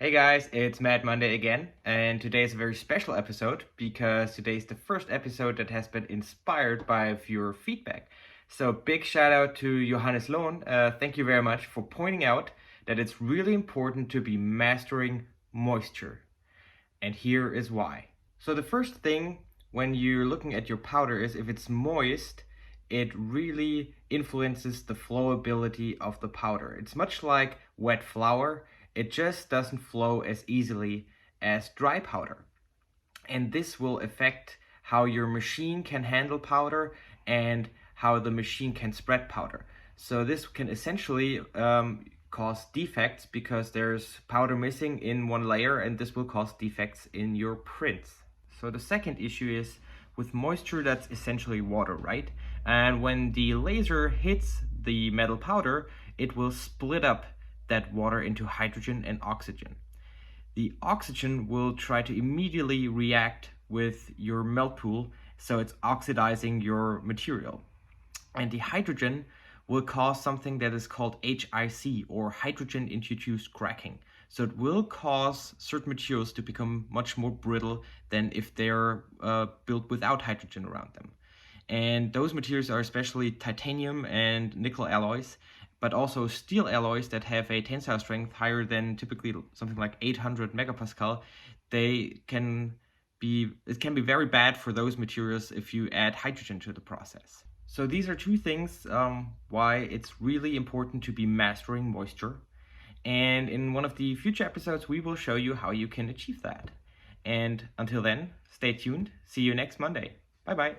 Hey guys, it's Mad Monday again, and today is a very special episode because today is the first episode that has been inspired by viewer feedback. So big shout out to Johannes Lohn. Thank you very much for pointing out that it's really important to be mastering moisture. And here is why. So the first thing when you're looking at your powder is if it's moist, it really influences the flowability of the powder. It's much like wet flour. It just doesn't flow as easily as dry powder. And this will affect how your machine can handle powder and how the machine can spread powder. So this can essentially cause defects because there's powder missing in one layer, and this will cause defects in your prints. So the second issue is with moisture, that's essentially water, right? And when the laser hits the metal powder, it will split up that water into hydrogen and oxygen. The oxygen will try to immediately react with your melt pool, so it's oxidizing your material. And the hydrogen will cause something that is called HIC, or hydrogen-induced cracking. So it will cause certain materials to become much more brittle than if they're built without hydrogen around them. And those materials are especially titanium and nickel alloys, but also steel alloys that have a tensile strength higher than typically something like 800 megapascal. It can be very bad for those materials if you add hydrogen to the process. So these are two things why it's really important to be mastering moisture. And in one of the future episodes, we will show you how you can achieve that. And until then, stay tuned. See you next Monday. Bye bye.